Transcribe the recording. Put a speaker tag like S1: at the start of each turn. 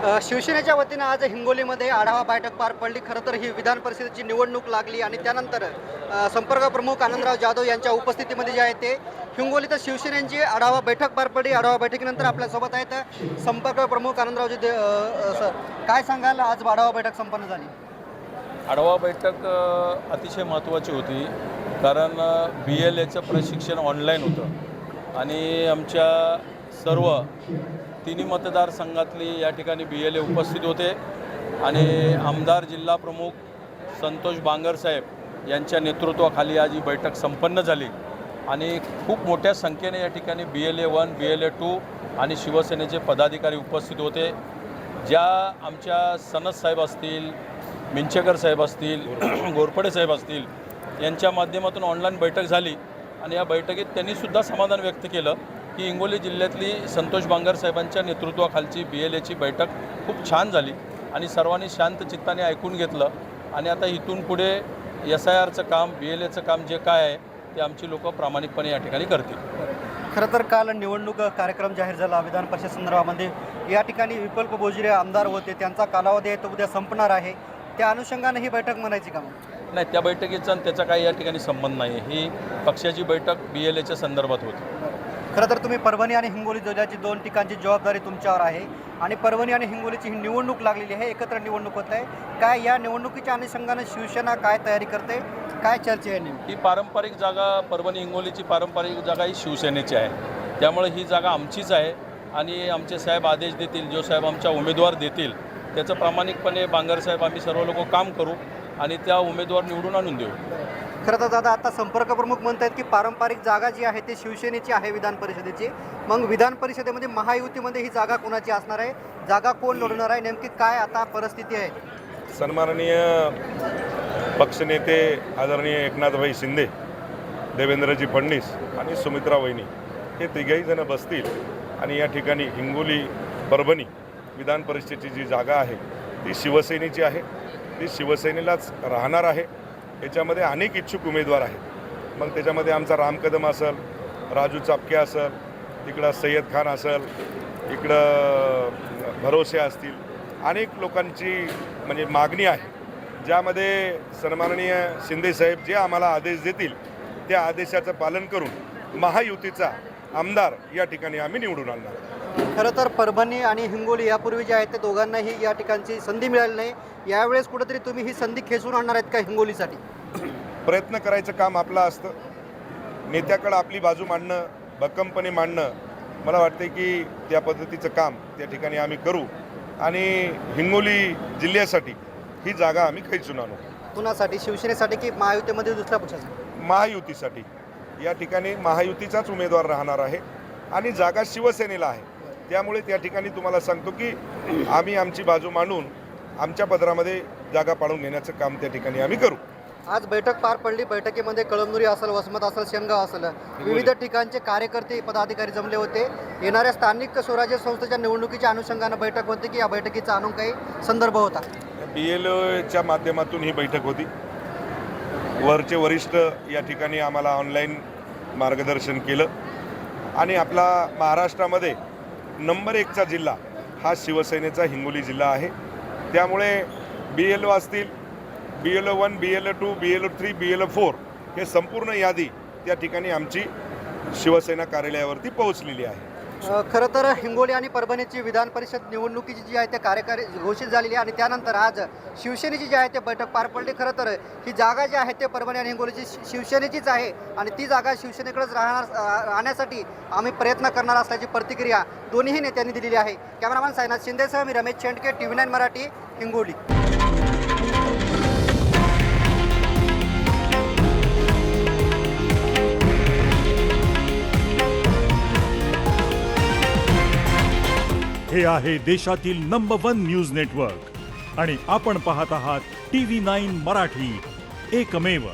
S1: शिवसेनेच्या वतीनं आज हिंगोलीमध्ये आढावा बैठक पार पडली। खरं तर ही विधान परिषदेची निवडणूक लागली आणि त्यानंतर संपर्क प्रमुख आनंदराव जाधव यांच्या उपस्थितीमध्ये जे आहे ते हिंगोलीत शिवसेनेची आढावा बैठक पार पडली। आढावा बैठकीनंतर आपल्यासोबत आहेत संपर्क प्रमुख आनंदरावजी सर, काय सांगाल, आज आढावा बैठक संपन्न झाली?
S2: आढावा बैठक अतिशय महत्त्वाची होती, कारण BLAचं प्रशिक्षण ऑनलाईन होतं आणि आमच्या सर्व तिन्ही मतदारसंघातली या ठिकाणी BLA उपस्थित होते आणि आमदार जिल्हा प्रमुख संतोष बांगर साहेब यांच्या नेतृत्वाखाली आज ही बैठक संपन्न झाली आणि खूप मोठ्या संख्येने या ठिकाणी BLA 1, BLA 2 आणि शिवसेनेचे पदाधिकारी उपस्थित होते। ज्या आमच्या सनद साहेब असतील, मिंचेकर साहेब असतील, घोरपडे साहेब असतील यांच्या माध्यमातून ऑनलाईन बैठक झाली आणि या बैठकीत त्यांनीसुद्धा समाधान व्यक्त केलं की हिंगोली जिल्ह्यातली संतोष बांगर साहेबांच्या नेतृत्वाखालची BLAची बैठक खूप छान झाली आणि सर्वांनी शांत चित्ताने ऐकून घेतलं आणि आता इथून पुढे SIRचं काम, BLAचं काम जे काय आहे ते आमची लोक प्रामाणिकपणे या ठिकाणी करतील।
S1: खरं तर काल निवडणूक कार्यक्रम जाहीर झाला विधान परिषद संदर्भामध्ये। या ठिकाणी विकल्प बोजरे आमदार होते, त्यांचा कालावधी आहे तो उद्या संपणार आहे, त्या अनुषंगाने ही बैठक म्हणायची का?
S2: नाही, त्या बैठकीचा आणि त्याचा काही या ठिकाणी संबंध नाही। ही पक्षाची बैठक BLAच्या संदर्भात होती।
S1: खरं तर तुम्ही परभणी आणि हिंगोली जिल्ह्याची 2 ठिकाणची जबाबदारी तुमच्यावर आहे आणि परभणी आणि हिंगोलीची ही निवडणूक लागलेली आहे, एकत्र निवडणूक होत आहे। काय या निवडणुकीच्या अनुषंगाने शिवसेना काय तयारी करते, काय चर्चा आहे नेमकी?
S2: ही पारंपरिक जागा, परभणी हिंगोलीची पारंपरिक जागा ही शिवसेनेची आहे, त्यामुळे ही जागा आमचीच आहे आणि आमचे साहेब आदेश देतील, जो साहेब आमच्या उमेदवार देतील त्याचं प्रामाणिकपणे बांगर साहेब आम्ही सर्व लोक काम करू आणि त्या उमेदवार निवडून आणून देऊ।
S1: खरं तर दादा, आता संपर्क प्रमुख म्हणत आहेत की पारंपरिक जागा जी आहे ती शिवसेनेची आहे विधान परिषदेची, मग विधान परिषदेमध्ये महायुतीमध्ये ही जागा कोणाची असणार आहे, जागा कोण लढवणार आहे, नेमकी काय आता परिस्थिती आहे?
S3: सन्माननीय पक्षनेते आदरणीय एकनाथभाई शिंदे, देवेंद्रजी फडणवीस आणि सुमित्रा वहिनी हे तिघही जण बसतील आणि या ठिकाणी हिंगोली परभणी विधान परिषदेची जी जागा आहे ती शिवसेनेची आहे, ती शिवसेनेलाच राहणार आहे। याच्यामध्ये अनेक इच्छुक उमेदवार आहेत, मग त्याच्यामध्ये आमचा राम कदम असेल, राजू चापके असेल, इकडं सय्यद खान असेल, इकडं भरोसे असतील, अनेक लोकांची म्हणजे मागणी आहे, ज्यामध्ये सन्माननीय शिंदेसाहेब जे आम्हाला आदेश देतील त्या आदेशाचं पालन करून महायुतीचा आमदार या ठिकाणी आम्ही निवडून आणणार।
S1: खरं तर परभणी आणि हिंगोली यापूर्वी जे आहे ते दोघांनाही या ठिकाणची संधी मिळाली नाही, यावेळेस कुठेतरी तुम्ही ही संधी खेचून आणणार आहेत का हिंगोलीसाठी?
S3: प्रयत्न करायचं काम आपलं असतं, नेत्याकडं आपली बाजू मांडणं, भक्कमपणे मांडणं, मला वाटते की त्या पद्धतीचं काम त्या ठिकाणी आम्ही करू आणि हिंगोली जिल्ह्यासाठी ही जागा आम्ही खेचून आणू।
S1: कुणासाठी, शिवसेनेसाठी की महायुतीमध्ये दुसऱ्या पक्षासाठी?
S3: महायुतीसाठी या ठिकाणी महायुतीचाच उमेदवार राहणार आहे आणि जागा शिवसेनेला आहे, त्यामुळे त्या ठिकाणी तुम्हाला सांगतो की आम्ही आमची बाजू मांडून आमच्या पदरामध्ये जागा पाडून घेण्याचं काम त्या ठिकाणी आम्ही करू।
S1: आज बैठक पार पडली, बैठकीमध्ये कळमनुरी असेल, वसमत असेल, शेनगाव असेल, विविध ठिकाणचे कार्यकर्ते पदाधिकारी जमले होते। येणाऱ्या स्थानिक स्वराज्य संस्थेच्या निवडणुकीच्या अनुषंगानं बैठक होती की या बैठकीचा आणून काही संदर्भ होता?
S3: BLAच्या माध्यमातून ही बैठक होती, वरचे वरिष्ठ या ठिकाणी आम्हाला ऑनलाईन मार्गदर्शन केलं आणि आपला महाराष्ट्रामध्ये नंबर 1चा जिल्हा हा शिवसेनेचा हिंगोली जिल्हा आहे, त्यामुळे BLO असतील, BLO 1, BLO 2, BLO 3, BLO 4 हे संपूर्ण यादी त्या ठिकाणी आमची शिवसेना कार्यालयावरती पोहोचलेली आहे।
S1: खरं तर हिंगोली आणि परभणीची विधान परिषद निवडणुकीची जी आहे ते कार्यकारी घोषित झालेली आहे आणि त्यानंतर आज शिवसेनेची जी आहे ते बैठक पार पडली। खरं तर ही जागा जी आहे ते परभणी आणि हिंगोलीची शिवसेनेचीच आहे आणि ती जागा शिवसेनेकडेच राहण्यासाठी आम्ही प्रयत्न करणार असल्याची प्रतिक्रिया दोन्ही नेत्यांनी दिलेली आहे। कॅमेरामॅन साईनाथ शिंदेसह मी रमेश चेंडके, TV9 मराठी, हिंगोली।
S4: हे आहे देशातील नंबर 1 न्यूज नेटवर्क आणि आपण पाहत आहात TV9 मराठी, एकमेव।